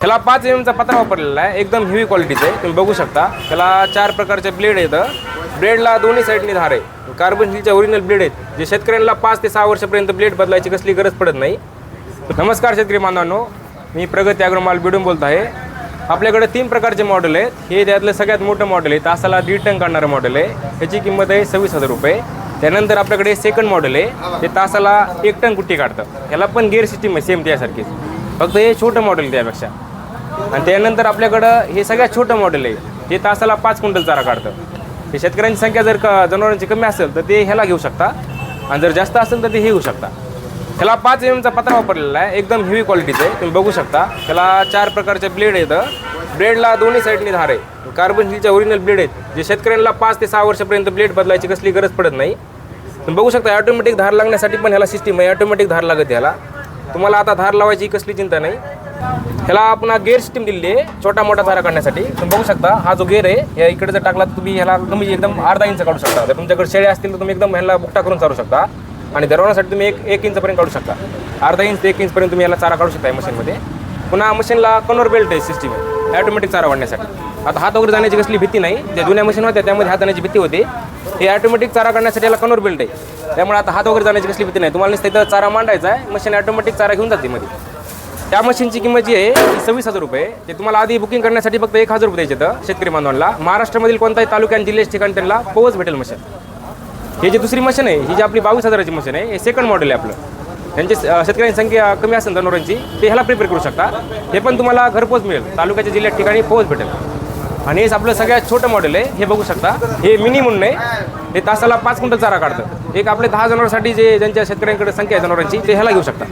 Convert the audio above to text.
ह्याला 5 mm चा पत्रा वापरलेला आहे, एकदम हेवी क्वालिटीचा आहे. तुम्ही बघू शकता ह्याला 4 प्रकारचे ब्लेड आहेत. ब्लेडला दोन्ही साईडनी धार आहे. कार्बन स्टीलचे ओरिजिनल ब्लेड आहेत, जे शेतकऱ्यांना 5 ते 6 वर्षापर्यंत ब्लेड बदलायची कसली गरज पडत नाही. नमस्कार शेतकरी बांधवांनो, मी प्रगती ॲग्रोमाल बिडून बोलत आहे. आपल्याकडे 3 प्रकारचे मॉडेल आहेत. हे त्यातलं सगळ्यात मोठं मॉडेल आहे, तासाला 1.5 टन काढणारं मॉडेल आहे. ह्याची किंमत आहे 26,000 रुपये. त्यानंतर आपल्याकडे सेकंड मॉडेल आहे, ते तासाला 1 टन कुट्टी काढतं. ह्याला पण गिअर सिस्टीम आहे सेम त्यासारखीच, फक्त हे छोटं मॉडेल त्यापेक्षा. आणि त्यानंतर आपल्याकडं हे सगळ्यात छोटं मॉडेल आहे, हे तासाला 5 क्विंटल चारा काढतं. हे शेतकऱ्यांची संख्या जर जनावरांची कमी असेल तर ते ह्याला घेऊ शकता, आणि जर जास्त असेल तर ते हे घेऊ शकता. ह्याला 5 mm चा पत्रा वापरलेला आहे, एकदम हेवी क्वालिटीचा आहे. तुम्ही बघू शकता ह्याला 4 प्रकारचे ब्लेड आहेत. ब्लेडला दोन्ही साईडनी धार आहे. कार्बन स्टीलचे ओरिजिनल ब्लेड आहेत, जे शेतकऱ्यांना 5 ते 6 वर्षापर्यंत ब्लेड बदलायची कसली गरज पडत नाही. तुम्ही बघू शकता ऑटोमॅटिक धार लागण्यासाठी पण ह्याला सिस्टीम आहे, ऑटोमॅटिक धार लागते ह्याला. तुम्हाला आता धार लावायची कसली चिंता नाही. ह्याला आपण गिअर सिस्टीम दिलेली आहे छोटा मोठा चारा काढण्यासाठी. तुम्ही बघू शकता हा जो गिअर आहे, या इकडे जर टाकला तर तुम्ही ह्याला कमी एकदम अर्धा इंच काढू शकता. जर तुमच्याकडे शेळ्या असतील तर तुम्ही एकदम ह्याला बुकटा करून चालू शकता, आणि दरवण्यासाठी तुम्ही 1 इंचपर्यंत काढू शकता. अर्धा इंच ते 1 इंचपर्यंत तुम्ही याला चारा काढू शकता मशीनमध्ये. पुन्हा मशीनला कन्व्हर बेल्ट आहे सिस्टीम आहे ऑटोमॅटिक चारा वाढण्यासाठी. आता हात वगैरे जाण्याची कसली भीती नाही. त्या जुन्या मशीन होत्या त्यामध्ये हात जाण्याची भीती होती. हे ऑटोमॅटिक चारा काढण्यासाठी याला कन्व्हर बेल्ट आहे, त्यामुळे आता हात वगैरे जाण्याची कसली भीती नाही. तुम्हाला नुसतं इथं चारा मांडायचा आहे, मशीन ऑटोमॅटिक चारा घेऊन जाते मध्ये. त्या मशीनची किंमत जी आहे ती 26,000 रुपये. ते तुम्हाला आधी बुकिंग करण्यासाठी फक्त 1,000 रुपये द्यायचे तर शेतकरी बांधवांना. महाराष्ट्रामधील कोणताही तालुक्या आणि जिल्ह्याच्या ठिकाणी त्यांना पोहोच भेटेल मशीन. हे जी दुसरी मशीन आहे, ही जी आपली 22,000ची मशीन आहे, हे सेकंड मॉडेल आहे आपलं. त्यांची शेतकऱ्यांची संख्या कमी असेल जनावरांची, ते ह्याला प्रिपेअर करू शकता. हे पण तुम्हाला घरपोच मिळेल, तालुक्याच्या जिल्ह्यात ठिकाणी पोहोच भेटेल. आणि हे आपलं सगळ्यात छोटं मॉडेल आहे, हे बघू शकता. हे मिनी म्हणून आहे, हे तासाला 5 क्विंटल चारा काढतं. एक आपले 10 जनावरांसाठी जे ज्यांच्या शेतकऱ्यांकडे संख्या आहे जनावरांची, ते ह्याला घेऊ शकता.